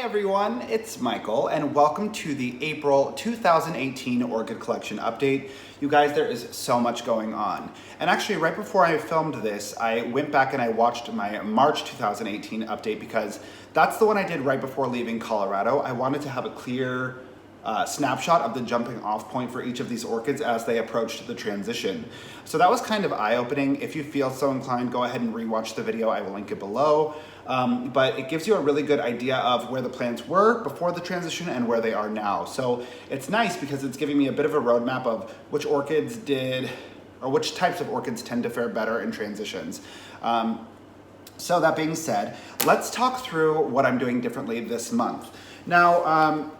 everyone, it's Michael and welcome to the April 2018 Orchid Collection update. You guys, there is so much going on. And actually right before I filmed this, I went back and I watched my March 2018 update because that's the one I did right before leaving Colorado. I wanted to have a clear snapshot of the jumping off point for each of these orchids as they approached the transition. So that was kind of eye-opening. If you feel so inclined, go ahead and rewatch the video. I will link it below. But it gives you a really good idea of where the plants were before the transition and where they are now. So it's nice because it's giving me a bit of a roadmap of which orchids did, or which types of orchids tend to fare better in transitions. So that being said, let's talk through what I'm doing differently this month. Now,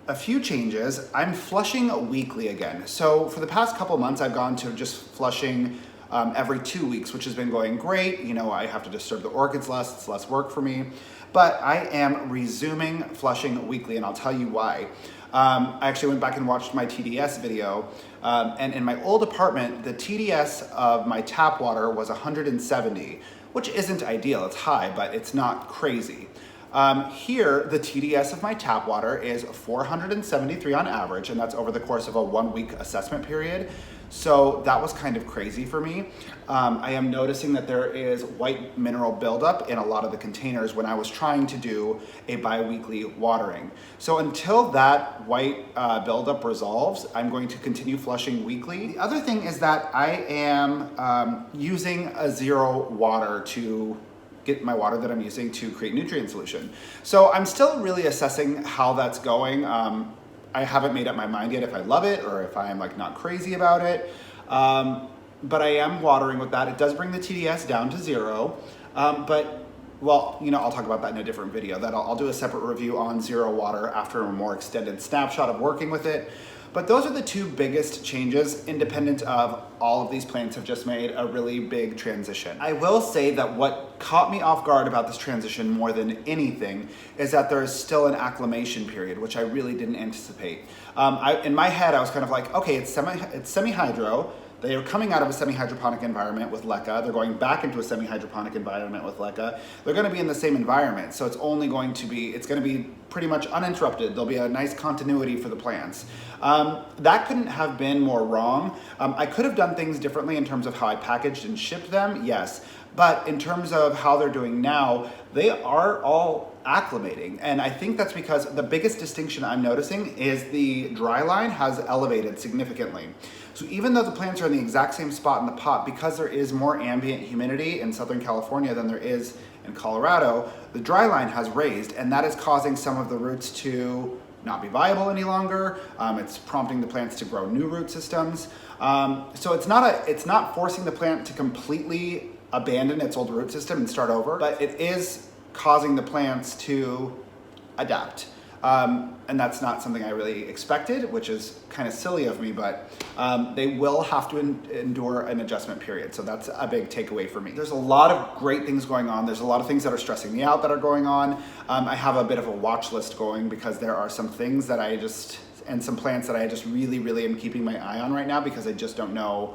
a few changes. I'm flushing weekly again. So for the past couple months, I've gone to just flushing every 2 weeks, which has been going great. You know, I have to disturb the orchids less, it's less work for me. But I am resuming flushing weekly, and I'll tell you why. I actually went back and watched my TDS video, and in my old apartment, the TDS of my tap water was 170, which isn't ideal. It's high, but it's not crazy. Here, the TDS of my tap water is 473 on average, and that's over the course of a 1 week assessment period. So that was kind of crazy for me. I am noticing that there is white mineral buildup in a lot of the containers when I was trying to do a bi-weekly watering. So until that white buildup resolves, I'm going to continue flushing weekly. The other thing is that I am using a zero water to get my water that I'm using to create nutrient solution. So I'm still really assessing how that's going. I haven't made up my mind yet if I love it or if I am like not crazy about it. But I am watering with that. It does bring the TDS down to zero. But well, you know, I'll talk about that in a different video. I'll do a separate review on zero water after a more extended snapshot of working with it. But those are the two biggest changes, independent of all of these plants have just made a really big transition. I will say that what caught me off guard about this transition more than anything is that there is still an acclimation period, which I really didn't anticipate. In my head, I was kind of like, okay, it's semi-hydro. They are coming out of a semi-hydroponic environment with LECA. They're going back into a semi-hydroponic environment with LECA. They're going to be in the same environment, so it's going to be pretty much uninterrupted. There'll be a nice continuity for the plants. That couldn't have been more wrong. I could have done things differently in terms of how I packaged and shipped them, yes. But in terms of how they're doing now, they are all acclimating. And I think that's because the biggest distinction I'm noticing is the dry line has elevated significantly. So even though the plants are in the exact same spot in the pot, because there is more ambient humidity in Southern California than there is in Colorado, the dry line has raised, and that is causing some of the roots to not be viable any longer. It's prompting the plants to grow new root systems. So it's not forcing the plant to completely abandon its old root system and start over, but it is causing the plants to adapt. And that's not something I really expected, which is kind of silly of me, but they will have to endure an adjustment period. So that's a big takeaway for me. There's a lot of great things going on. There's a lot of things that are stressing me out that are going on. I have a bit of a watch list going because there are some things that and some plants that I just really, really am keeping my eye on right now because I just don't know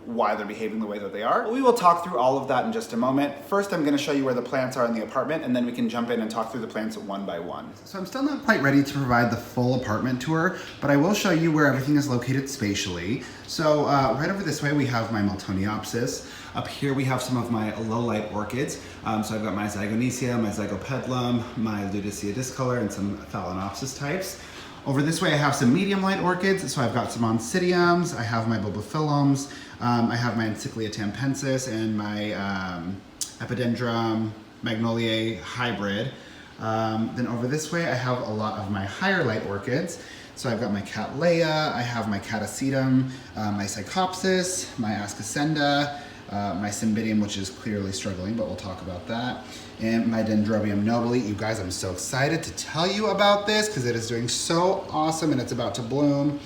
why they're behaving the way that they are. We will talk through all of that in just a moment. First, I'm going to show you where the plants are in the apartment, and then we can jump in and talk through the plants one by one. So I'm still not quite ready to provide the full apartment tour, but I will show you where everything is located spatially. So right over this way, we have my Miltoniopsis. Up here, we have some of my low-light orchids. So I've got my Zygonesia, my Zygopetalum, my Ludicea discolor, and some Phalaenopsis types. Over this way I have some medium light orchids, so I've got some Oncidiums, I have my Bulbophyllums, I have my Encyclia tampensis and my Epidendrum Magnoliae hybrid. Then over this way I have a lot of my higher light orchids. So I've got my Cattleya, I have my Catasetum, my Psychopsis, my Ascocenda, my Cymbidium, which is clearly struggling, but we'll talk about that. And my Dendrobium Nobile. You guys, I'm so excited to tell you about this because it is doing so awesome and it's about to bloom.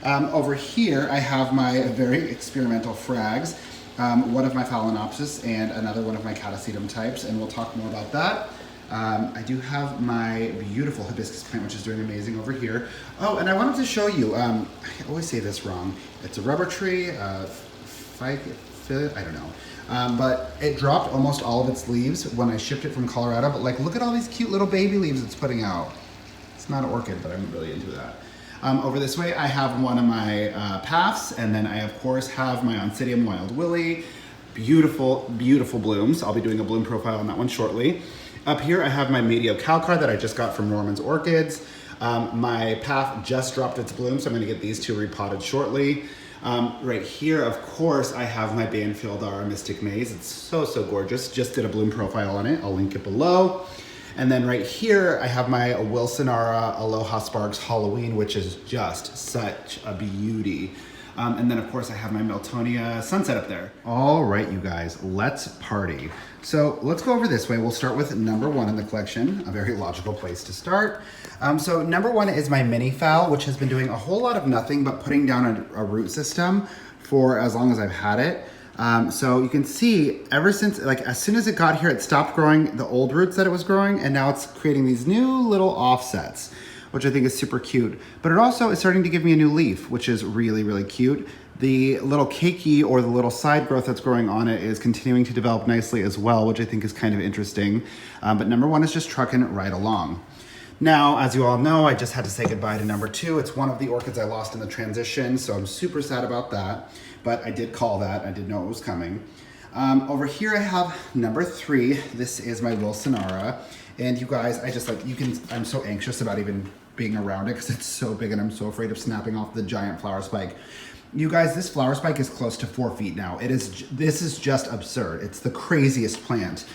Over here, I have my very experimental frags, one of my Phalaenopsis and another one of my Catasetum types, and we'll talk more about that. I do have my beautiful hibiscus plant, which is doing amazing over here. Oh, and I wanted to show you, I always say this wrong. It's a rubber tree, 5th, I don't know. But it dropped almost all of its leaves when I shipped it from Colorado. But like, look at all these cute little baby leaves it's putting out. It's not an orchid, but I'm really into that. Over this way, I have one of my Paphs, and then I of course have my Oncidium Wild Willie. Beautiful, beautiful blooms. I'll be doing a bloom profile on that one shortly. Up here, I have my Medio Calcar that I just got from Norman's Orchids. My Paph just dropped its bloom, so I'm gonna get these two repotted shortly. Right here, of course, I have my Banfieldara Mystic Maze. It's so, so gorgeous. Just did a bloom profile on it. I'll link it below. And then right here, I have my Wilsonara Aloha Sparks Halloween, which is just such a beauty. And then of course I have my Miltonia Sunset up there. All right, you guys, let's party. So let's go over this way. We'll start with number 1 in the collection, a very logical place to start. So number 1 is my mini phal, which has been doing a whole lot of nothing but putting down a root system for as long as I've had it. So you can see ever since, like as soon as it got here, it stopped growing the old roots that it was growing, and now it's creating these new little offsets, which I think is super cute. But it also is starting to give me a new leaf, which is really, really cute. The little keiki, or the little side growth that's growing on it, is continuing to develop nicely as well, which I think is kind of interesting. But number 1 is just trucking right along. Now, as you all know, I just had to say goodbye to number 2. It's one of the orchids I lost in the transition, so I'm super sad about that. But I did call that, I did know it was coming. Over here I have number 3. This is my Wilsonara. And you guys, I'm so anxious about even being around it because it's so big and I'm so afraid of snapping off the giant flower spike. You guys, this flower spike is close to 4 feet now. This is just absurd. It's the craziest plant.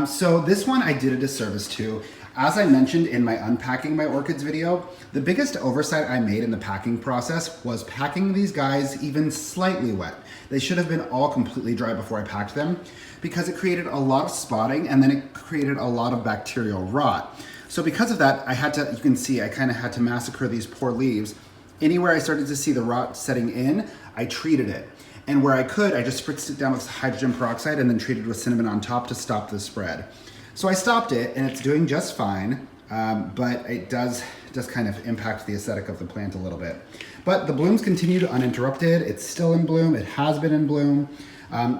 So this one I did a disservice to. As I mentioned in my unpacking my orchids video, the biggest oversight I made in the packing process was packing these guys even slightly wet. They should have been all completely dry before I packed them, because it created a lot of spotting and then it created a lot of bacterial rot. So because of that, you can see I kind of had to massacre these poor leaves. Anywhere I started to see the rot setting in, I treated it. And where I could, I just spritzed it down with hydrogen peroxide and then treated with cinnamon on top to stop the spread. So I stopped it and it's doing just fine, but it does kind of impact the aesthetic of the plant a little bit. But the blooms continue uninterrupted. It's still in bloom. It has been in bloom.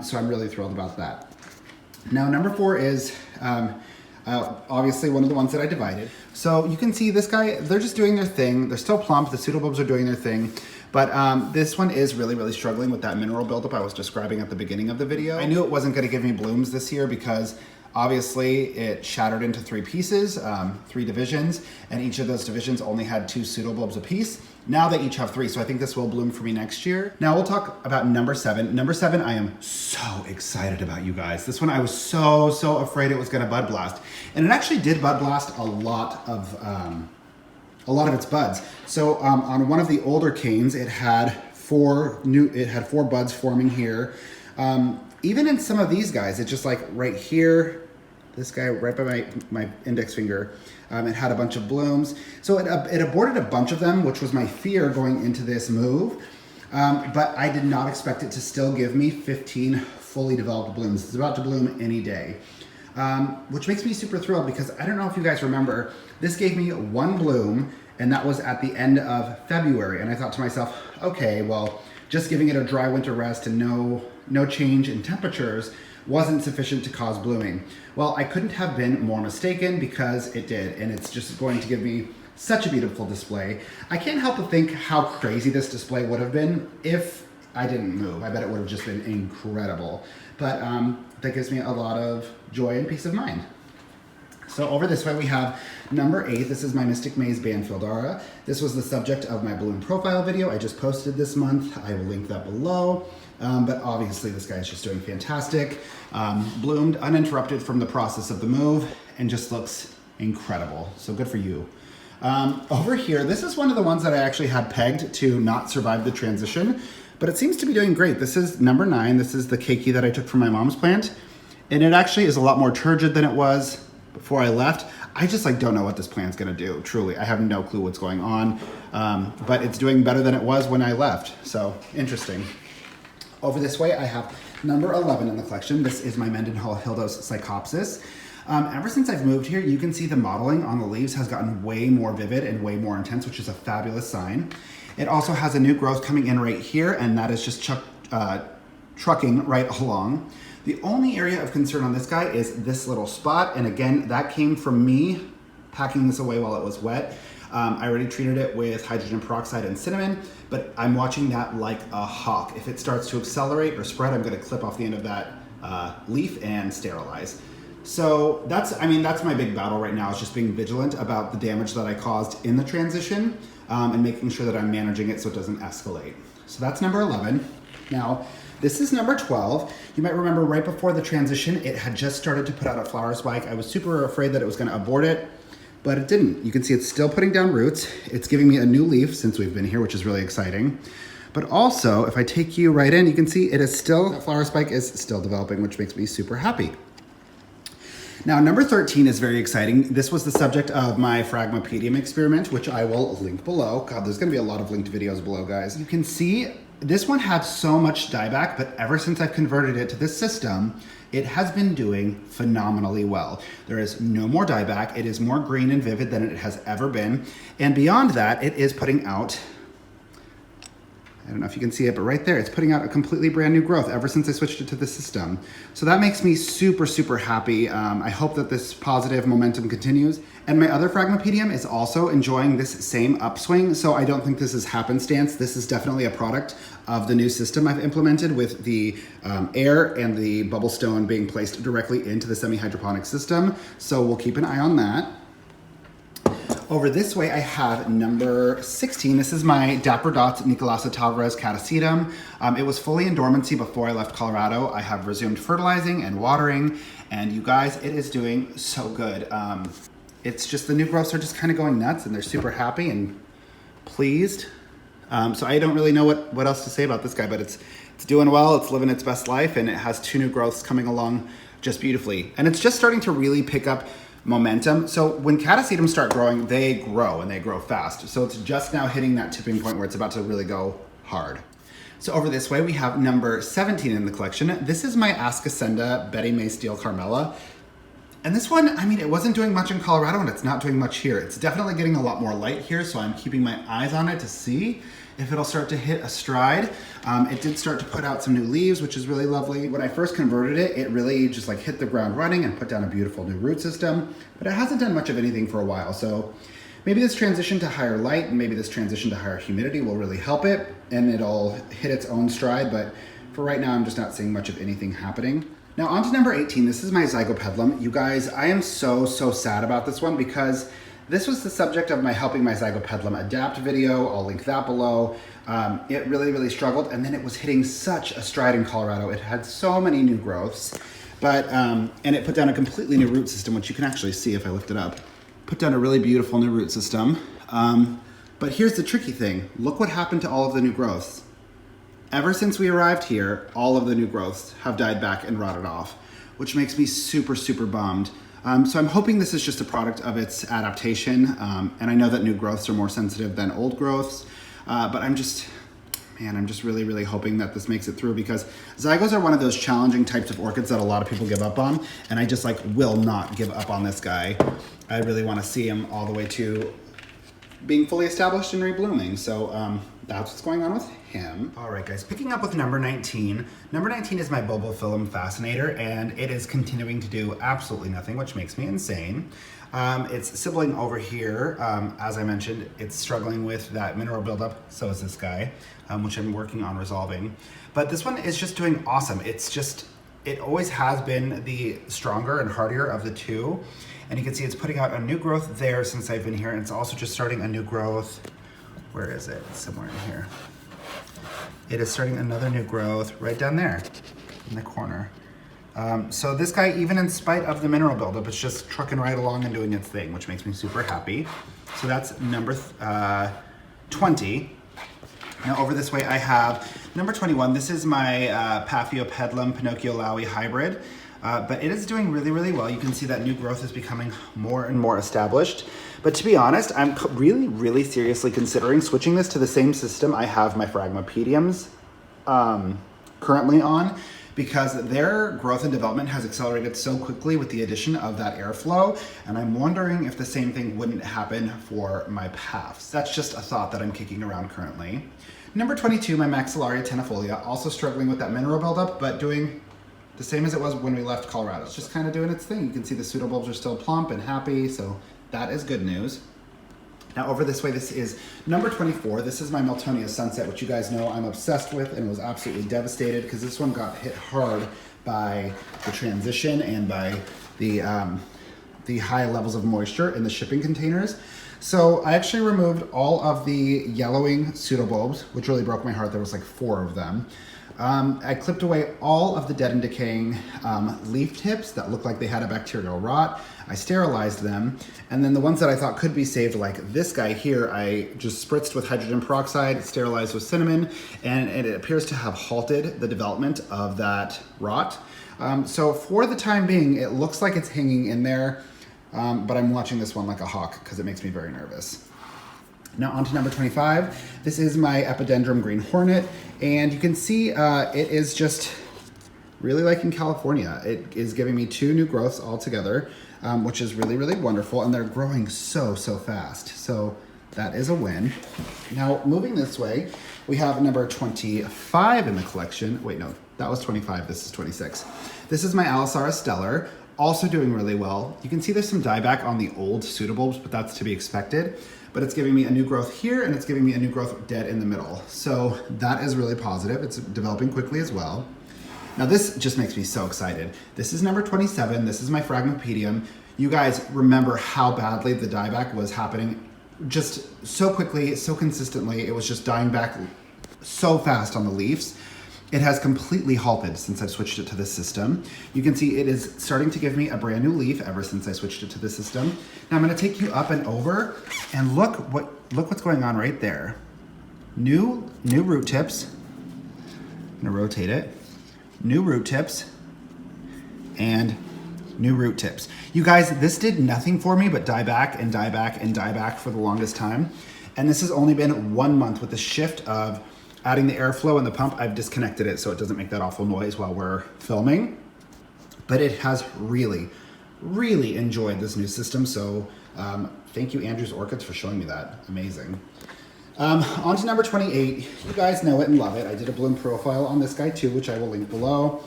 So I'm really thrilled about that. Now, number 4 is obviously one of the ones that I divided. So you can see this guy, they're just doing their thing. They're still plump. The pseudobulbs are doing their thing. But this one is really, really struggling with that mineral buildup I was describing at the beginning of the video. I knew it wasn't going to give me blooms this year because obviously it shattered into 3 pieces, 3 divisions, and each of those divisions only had 2 pseudobulbs apiece. Now they each have 3, so I think this will bloom for me next year. Now we'll talk about number 7. Number 7, I am so excited about, you guys. This one I was so afraid it was gonna bud blast. And it actually did bud blast a lot of its buds. So on one of the older canes, it had 4 buds forming here. Even in some of these guys, it's just like right here, this guy right by my index finger, it had a bunch of blooms. So it aborted a bunch of them, which was my fear going into this move. But I did not expect it to still give me 15 fully developed blooms. It's about to bloom any day, which makes me super thrilled because I don't know if you guys remember, this gave me 1 bloom and that was at the end of February. And I thought to myself, okay, well, just giving it a dry winter rest and no change in temperatures wasn't sufficient to cause blooming. Well, I couldn't have been more mistaken because it did, and it's just going to give me such a beautiful display. I can't help but think how crazy this display would have been if I didn't move. I bet it would have just been incredible. But that gives me a lot of joy and peace of mind. So over this way we have number 8. This is my Mystic Maze Banfieldara. This was the subject of my bloom profile video I just posted this month. I will link that below. But obviously this guy is just doing fantastic. Bloomed uninterrupted from the process of the move and just looks incredible. So good for you. Over here, this is one of the ones that I actually had pegged to not survive the transition, but it seems to be doing great. This is number 9. This is the keiki that I took from my mom's plant. And it actually is a lot more turgid than it was before I left. I just don't know what this plant's gonna do, truly. I have no clue what's going on, but it's doing better than it was when I left, so interesting. Over this way, I have number 11 in the collection. This is my Mendenhall Hilda's Psychopsis. Ever since I've moved here, you can see the modeling on the leaves has gotten way more vivid and way more intense, which is a fabulous sign. It also has a new growth coming in right here, and that is just trucking right along. The only area of concern on this guy is this little spot, and again, that came from me packing this away while it was wet. I already treated it with hydrogen peroxide and cinnamon, but I'm watching that like a hawk. If it starts to accelerate or spread, I'm gonna clip off the end of that leaf and sterilize. So that's my big battle right now, is just being vigilant about the damage that I caused in the transition and making sure that I'm managing it so it doesn't escalate. So that's number 11. Now, this is number 12. You might remember right before the transition, it had just started to put out a flower spike. I was super afraid that it was gonna abort it, but it didn't. You can see it's still putting down roots. It's giving me a new leaf since we've been here, which is really exciting. But also, if I take you right in, you can see that flower spike is still developing, which makes me super happy. Now, number 13 is very exciting. This was the subject of my Phragmipedium experiment, which I will link below. God, there's gonna be a lot of linked videos below, guys. You can see this one had so much dieback, but ever since I've converted it to this system, it has been doing phenomenally well. There is no more dieback. It is more green and vivid than it has ever been. And beyond that, it is putting out, I don't know if you can see it, but right there, it's putting out a completely brand new growth ever since I switched it to the system. So that makes me super, super happy. I hope that this positive momentum continues. And my other Phragmipedium is also enjoying this same upswing, so I don't think this is happenstance. This is definitely a product of the new system I've implemented with the air and the bubble stone being placed directly into the semi-hydroponic system. So we'll keep an eye on that. Over this way, I have number 16. This is my Dapper Dots Nicolasa Tavares Catasetum. It was fully in dormancy before I left Colorado. I have resumed fertilizing and watering, and you guys, it is doing so good. It's just the new growths are just kind of going nuts, and they're super happy and pleased. So I don't really know what else to say about this guy, but it's doing well, it's living its best life, and it has 2 new growths coming along just beautifully. And it's just starting to really pick up momentum. So when Catasetums start growing, they grow and they grow fast. So it's just now hitting that tipping point where it's about to really go hard. So over this way, we have number 17 in the collection. This is my Ascocenda Betty May Steele Carmela. And this one, I mean, it wasn't doing much in Colorado and it's not doing much here. It's definitely getting a lot more light here, so I'm keeping my eyes on it to see if it'll start to hit a stride. It did start to put out some new leaves, which is really lovely. When I first converted it, it really just like hit the ground running and put down a beautiful new root system, but it hasn't done much of anything for a while. So maybe this transition to higher light and maybe this transition to higher humidity will really help it and it'll hit its own stride. But for right now, I'm just not seeing much of anything happening. Now on to number 18, this is my Zygopetalum. You guys, I am so sad about this one because this was the subject of my helping my Zygopetalum adapt video. I'll link that below. It really struggled, and then it was hitting such a stride in Colorado. It had so many new growths, but and it put down a completely new root system, which you can actually see if I lift it up. Put down a really beautiful new root system. But here's the tricky thing. Look what happened to all of the new growths. Ever since we arrived here, all of the new growths have died back and rotted off, which makes me super bummed. So I'm hoping this is just a product of its adaptation. And I know that new growths are more sensitive than old growths, but I'm just really hoping that this makes it through because Zygos are one of those challenging types of orchids that a lot of people give up on. And I just will not give up on this guy. I really want to see him all the way to being fully established and reblooming. So that's what's going on with him. All right, guys, picking up with number 19. Number 19 is my Bulbophyllum Fascinator, and it is continuing to do absolutely nothing, which makes me insane. It's sibling over here. As I mentioned, it's struggling with that mineral buildup. So is this guy, which I'm working on resolving. But this one is just doing awesome. It always has been the stronger and hardier of the two. And you can see it's putting out a new growth there since I've been here. And it's also just starting a new growth. Where is it? It's somewhere in here. It is starting another new growth right down there in the corner. So this guy, even in spite of the mineral buildup, it's just trucking right along and doing its thing, which makes me super happy. So that's number 20. Now over this way I have number 21. This is my Paphiopedilum Pinocchio Lowy hybrid. But it is doing really well. You can see that new growth is becoming more and more established. But to be honest, I'm really seriously considering switching this to the same system I have my Phragmipediums currently on, because their growth and development has accelerated so quickly with the addition of that airflow. And I'm wondering if the same thing wouldn't happen for my Paphs. That's just a thought that I'm kicking around currently. Number 22, my Maxillaria tenafolia, also struggling with that mineral buildup, but doing the same as it was when we left Colorado. It's just kind of doing its thing. You can see the pseudobulbs are still plump and happy, so that is good news. Now over this way, this is number 24. This is my Miltonia Sunset, which you guys know I'm obsessed with and was absolutely devastated because this one got hit hard by the transition and by the high levels of moisture in the shipping containers. So I actually removed all of the yellowing pseudobulbs, which really broke my heart. There was like 4 of them. I clipped away all of the dead and decaying leaf tips that looked like they had a bacterial rot. I sterilized them, and then the ones that I thought could be saved, like this guy here, I just spritzed with hydrogen peroxide, sterilized with cinnamon, and it appears to have halted the development of that rot. So for the time being, it looks like it's hanging in there, but I'm watching this one like a hawk because it makes me very nervous. Now on to number 25. This is my Epidendrum Green Hornet, and you can see it is just really like in California. It is giving me 2 new growths altogether, which is really, really wonderful, and they're growing so fast. So that is a win. Now moving this way, we have number 25 in the collection. Wait, no, that was 25, this is 26. This is my Alisara Stellar, also doing really well. You can see there's some dieback on the old pseudobulbs, but that's to be expected. But it's giving me a new growth here, and it's giving me a new growth dead in the middle. So that is really positive. It's developing quickly as well. Now this just makes me so excited. This is number 27. This is my Phragmipedium. You guys remember how badly the dieback was happening just so quickly, so consistently. It was just dying back so fast on the leaves. It has completely halted since I've switched it to this system. You can see it is starting to give me a brand new leaf ever since I switched it to this system. Now I'm gonna take you up and over and look what's going on right there. New root tips. I'm gonna rotate it. New root tips and new root tips. You guys, this did nothing for me but die back and die back and die back for the longest time. And this has only been 1 month with the shift of adding the airflow and the pump. I've disconnected it so it doesn't make that awful noise while we're filming. But it has really, really enjoyed this new system. So thank you, Andrew's Orchids, for showing me that. Amazing. On to number 28. You guys know it and love it. I did a bloom profile on this guy too, which I will link below.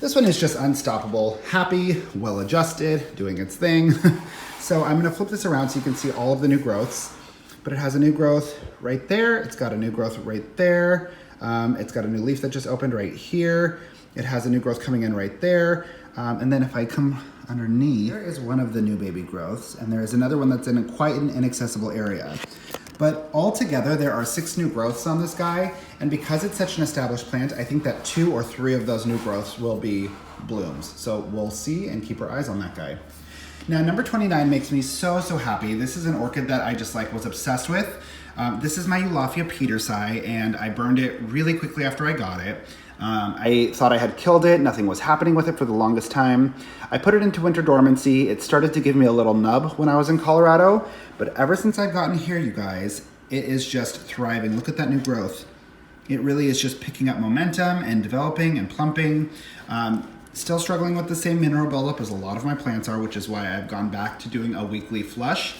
This one is just unstoppable, happy, well adjusted, doing its thing. So I'm gonna flip this around so you can see all of the new growths. But it has a new growth right there. It's got a new growth right there. It's got a new leaf that just opened right here. It has a new growth coming in right there. And then if I come underneath, there is one of the new baby growths, and there is another one that's in quite an inaccessible area. But altogether, there are 6 new growths on this guy, and because it's such an established plant, I think that 2 or 3 of those new growths will be blooms. So we'll see and keep our eyes on that guy. Now, number 29 makes me so happy. This is an orchid that I just was obsessed with. This is my Eulaphia petersi, and I burned it really quickly after I got it. I thought I had killed it. Nothing was happening with it for the longest time. I put it into winter dormancy. It started to give me a little nub when I was in Colorado, but ever since I've gotten here, you guys, it is just thriving. Look at that new growth. It really is just picking up momentum and developing and plumping. Still struggling with the same mineral buildup as a lot of my plants are, which is why I've gone back to doing a weekly flush.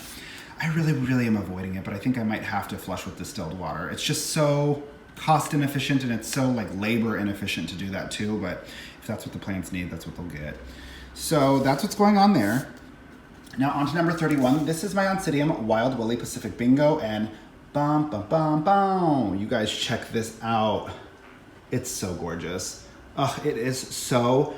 I really am avoiding it, but I think I might have to flush with distilled water. It's just so cost inefficient, and it's so labor inefficient to do that too, but if that's what the plants need, that's what they'll get. So that's what's going on there. Now on to number 31. This is my Oncidium Wild Willy Pacific Bingo, and bum, bum, bum, bum. You guys check this out. It's so gorgeous. Oh, it is so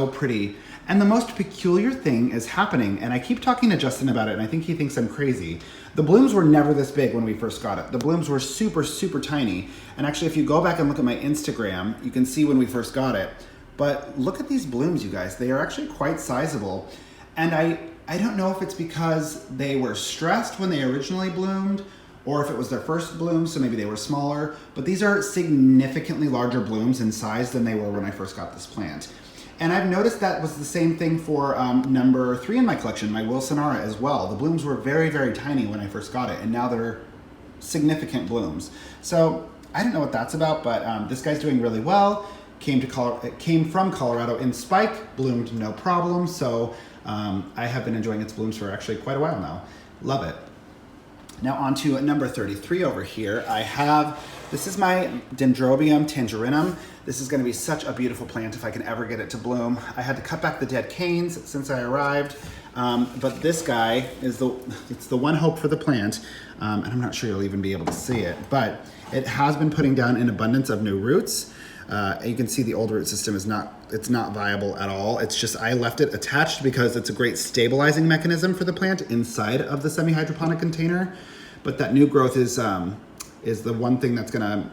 pretty. And the most peculiar thing is happening, and I keep talking to Justin about it, and I think he thinks I'm crazy. The blooms were never this big when we first got it. The blooms were super tiny. And actually, if you go back and look at my Instagram, you can see when we first got it. But look at these blooms, you guys. They are actually quite sizable. And I don't know if it's because they were stressed when they originally bloomed, or if it was their first bloom, so maybe they were smaller. But these are significantly larger blooms in size than they were when I first got this plant. And I've noticed that was the same thing for number 3 in my collection, my Wilsonara as well. The blooms were very tiny when I first got it, and now they're significant blooms. So I don't know what that's about, but this guy's doing really well. Came from Colorado in spike, bloomed no problem. So I have been enjoying its blooms for actually quite a while now. Love it. Now on to number 33 over here. I have This is my Dendrobium tangerinum. This is gonna be such a beautiful plant if I can ever get it to bloom. I had to cut back the dead canes since I arrived, but this guy is it's the one hope for the plant, and I'm not sure you'll even be able to see it, but it has been putting down an abundance of new roots. You can see the old root system is not viable at all. It's just, I left it attached because it's a great stabilizing mechanism for the plant inside of the semi-hydroponic container. But that new growth is the one thing that's gonna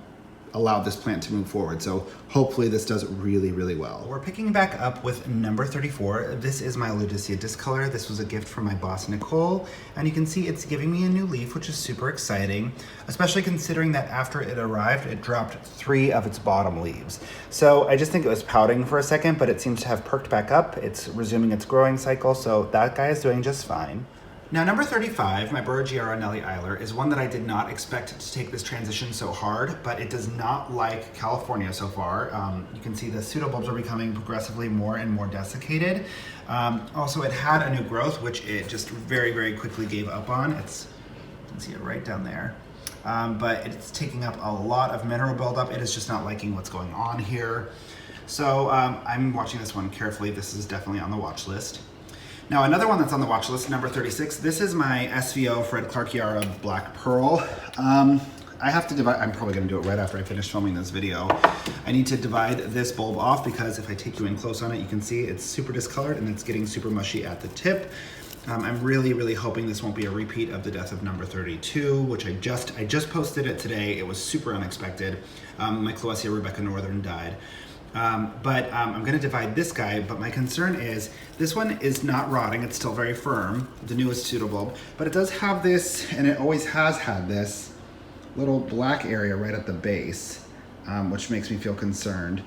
allow this plant to move forward. So hopefully this does really, really well. We're picking back up with number 34. This is my Ludicea discolor. This was a gift from my boss, Nicole. And you can see it's giving me a new leaf, which is super exciting, especially considering that after it arrived, it dropped 3 of its bottom leaves. So I just think it was pouting for a second, but it seems to have perked back up. It's resuming its growing cycle, so that guy is doing just fine. Now, number 35, my Burgiara Nellie Eiler, is one that I did not expect to take this transition so hard, but it does not like California so far. You can see the pseudobulbs are becoming progressively more and more desiccated. Also, it had a new growth, which it just very, very quickly gave up on. You can see it right down there. But it's taking up a lot of mineral buildup. It is just not liking what's going on here. So I'm watching this one carefully. This is definitely on the watch list. Now, another one that's on the watch list, number 36, this is my SVO Fred Clarkiara Black Pearl. I have to divide, I'm probably gonna do it right after I finish filming this video. I need to divide this bulb off because if I take you in close on it, you can see it's super discolored and it's getting super mushy at the tip. I'm really, really hoping this won't be a repeat of the death of number 32, which I just posted it today. It was super unexpected. My Cloesia Rebecca Northern died. I'm gonna divide this guy, but my concern is this one is not rotting, it's still very firm, the newest pseudobulb, but it does have this, and it always has had this little black area right at the base, which makes me feel concerned.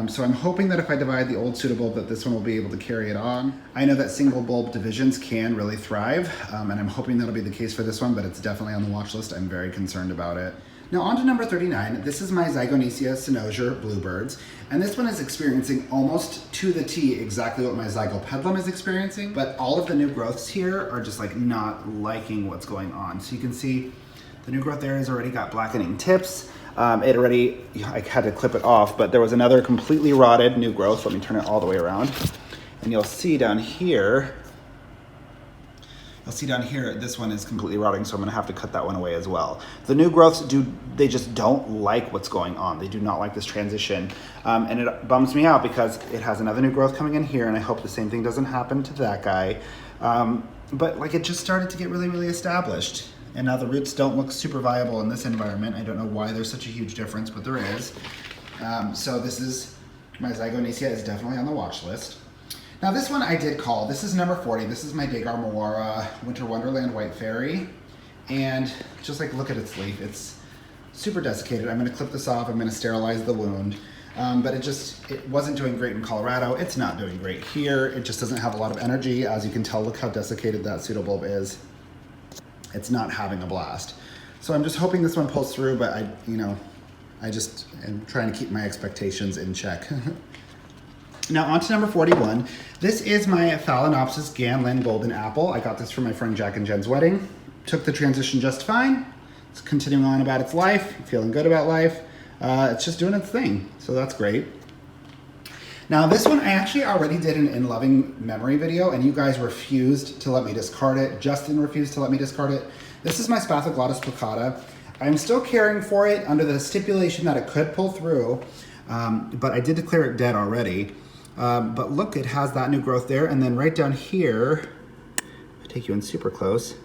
So I'm hoping that if I divide the old pseudobulb that this one will be able to carry it on. I know that single bulb divisions can really thrive, and I'm hoping that'll be the case for this one, but it's definitely on the watch list. I'm very concerned about it. Now on to number 39. This is my Zygonesia cynosia bluebirds, and this one is experiencing almost to the T exactly what my Zygopetalum is experiencing, but all of the new growths here are just like not liking what's going on. So you can see the new growth there has already got blackening tips. I had to clip it off, but there was another completely rotted new growth. Let me turn it all the way around. And you'll see down here, this one is completely rotting, so I'm gonna have to cut that one away as well. The new growths, they just don't like what's going on. They do not like this transition. And it bums me out because it has another new growth coming in here, and I hope the same thing doesn't happen to that guy. But like it just started to get really, really established. And now the roots don't look super viable in this environment. I don't know why there's such a huge difference, but there is. So this is, my Zygonesia is definitely on the watch list. Now this one I did call. This is number 40. This is my Degar Moara Winter Wonderland White Fairy. And just like look at its leaf, it's super desiccated. I'm gonna clip this off, I'm gonna sterilize the wound. But it wasn't doing great in Colorado. It's not doing great here. It just doesn't have a lot of energy. As you can tell, look how desiccated that pseudobulb is. It's not having a blast. So I'm just hoping this one pulls through, but I just am trying to keep my expectations in check. Now on to number 41. This is my Phalaenopsis Ganlin Golden Apple. I got this from my friend Jack and Jen's wedding. Took the transition just fine. It's continuing on about its life, feeling good about life. It's just doing its thing, so that's great. Now this one, I actually already did an in loving memory video and you guys refused to let me discard it. Justin refused to let me discard it. This is my Spathoglottis plicata. I'm still caring for it under the stipulation that it could pull through, but I did declare it dead already. But look, it has that new growth there, and then right down here, if I take you in super close,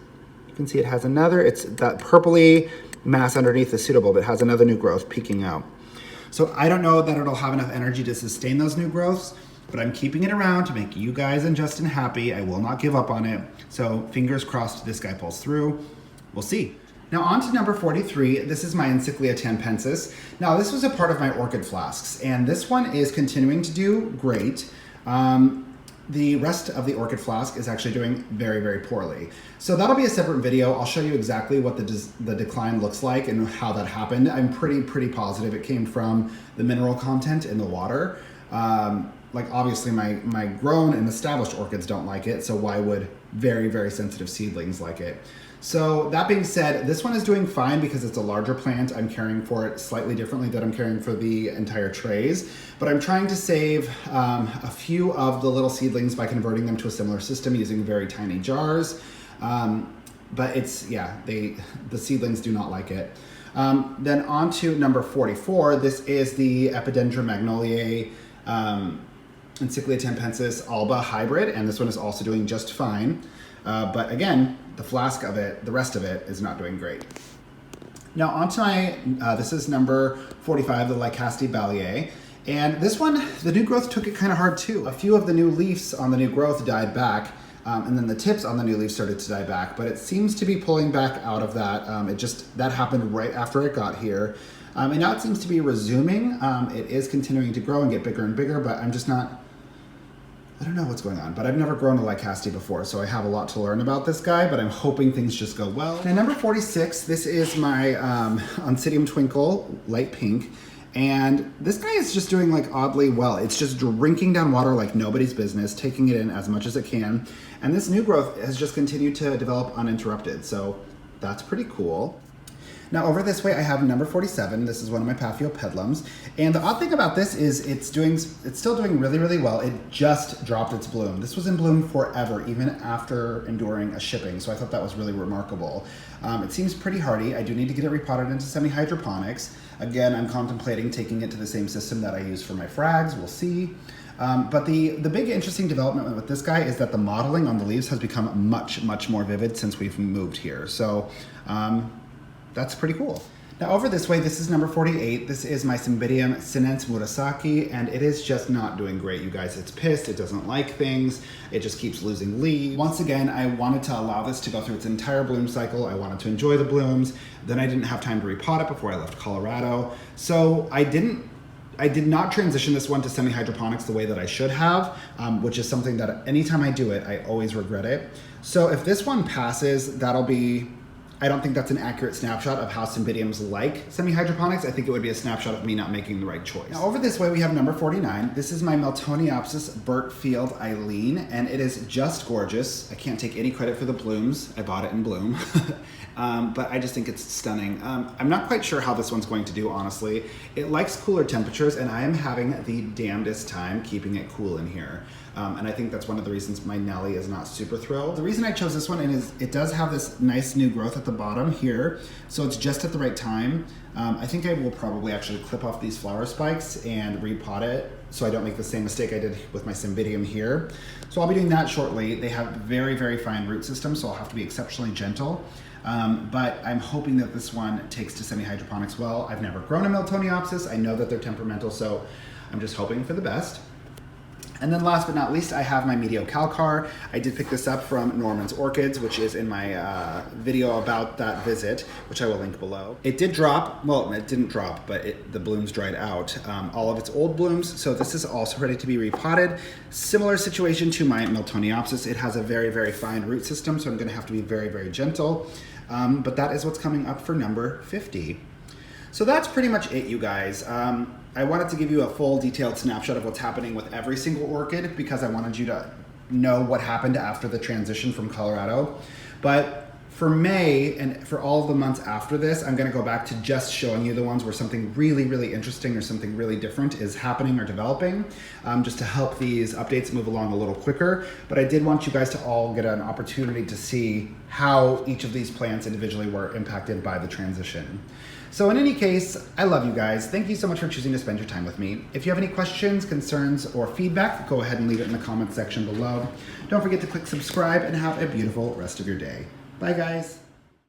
you can see it has another, it's that purpley mass underneath the pseudobulb. It has another new growth peeking out. So I don't know that it'll have enough energy to sustain those new growths, but I'm keeping it around to make you guys and Justin happy. I will not give up on it. So fingers crossed this guy pulls through. We'll see. Now on to number 43. This is my Encyclia tanpensis. Now this was a part of my orchid flasks, and this one is continuing to do great. The rest of the orchid flask is actually doing very, very poorly. So that'll be a separate video. I'll show you exactly what the decline looks like and how that happened. I'm pretty positive it came from the mineral content in the water. Like obviously my grown and established orchids don't like it, so why would very, very sensitive seedlings like it. So that being said, this one is doing fine because it's a larger plant. I'm caring for it slightly differently than I'm caring for the entire trays, but I'm trying to save a few of the little seedlings by converting them to a similar system using very tiny jars. But it's, yeah, the seedlings do not like it. Then on to number 44. This is the Epidendrum Magnoliae Encyclia Tampensis Alba hybrid, and this one is also doing just fine. But again, the flask of it, the rest of it is not doing great. Now on to my, this is number 45, the Lycaste Balliae. And this one, the new growth took it kind of hard too. A few of the new leaves on the new growth died back, and then the tips on the new leaves started to die back, but it seems to be pulling back out of that. That happened right after it got here. And now it seems to be resuming. It is continuing to grow and get bigger and bigger, but I'm just not, I don't know what's going on, but I've never grown a Lycaste before, so I have a lot to learn about this guy, but I'm hoping things just go well. Now, number 46, this is my Oncidium Twinkle, light pink, and this guy is just doing like oddly well. It's just drinking down water like nobody's business, taking it in as much as it can, and this new growth has just continued to develop uninterrupted, so that's pretty cool. Now over this way I have number 47. This is one of my Paphiopedilums. And the odd thing about this is it's still doing really, really well. It just dropped its bloom. This was in bloom forever, even after enduring a shipping. So I thought that was really remarkable. It seems pretty hardy. I do need to get it repotted into Semi-Hydroponics. Again, I'm contemplating taking it to the same system that I use for my frags. We'll see. But the big interesting development with this guy is that the modeling on the leaves has become much, much more vivid since we've moved here. So that's pretty cool. Now over this way, this is number 48. This is my Cymbidium Sinense Murasaki, and it is just not doing great, you guys. It's pissed, it doesn't like things, it just keeps losing leaves. Once again, I wanted to allow this to go through its entire bloom cycle. I wanted to enjoy the blooms. Then I didn't have time to repot it before I left Colorado. So I did not transition this one to semi-hydroponics the way that I should have, which is something that anytime I do it, I always regret it. So if this one passes, that'll be, I don't think that's an accurate snapshot of how Cymbidiums like semi-hydroponics. I think it would be a snapshot of me not making the right choice. Now over this way we have number 49. This is my Meltoniopsis Burtfield Eileen, and it is just gorgeous. I can't take any credit for the blooms. I bought it in bloom. But I just think it's stunning. I'm not quite sure how this one's going to do, honestly. It likes cooler temperatures, and I am having the damnedest time keeping it cool in here. And I think that's one of the reasons my Nelly is not super thrilled. The reason I chose this one is it does have this nice new growth at the bottom here, so it's just at the right time. I think I will probably actually clip off these flower spikes and repot it so I don't make the same mistake I did with my Cymbidium here. So I'll be doing that shortly. They have very, very fine root systems, so I'll have to be exceptionally gentle. But I'm hoping that this one takes to semi-hydroponics well. I've never grown a Meltoniopsis. I know that they're temperamental, so I'm just hoping for the best. And then last but not least, I have my Mediocalcar. I did pick this up from Norman's Orchids, which is in my video about that visit, which I will link below. It did drop, well, it didn't drop, but the blooms dried out, all of its old blooms, so this is also ready to be repotted. Similar situation to my Meltoniopsis. It has a very, very fine root system, so I'm gonna have to be very, very gentle. But that is what's coming up for number 50. So that's pretty much it, you guys. I wanted to give you a full detailed snapshot of what's happening with every single orchid because I wanted you to know what happened after the transition from Colorado. But for May and for all of the months after this, I'm gonna go back to just showing you the ones where something really, really interesting or something really different is happening or developing, just to help these updates move along a little quicker. But I did want you guys to all get an opportunity to see how each of these plants individually were impacted by the transition. So in any case, I love you guys. Thank you so much for choosing to spend your time with me. If you have any questions, concerns, or feedback, go ahead and leave it in the comments section below. Don't forget to click subscribe and have a beautiful rest of your day. Bye guys.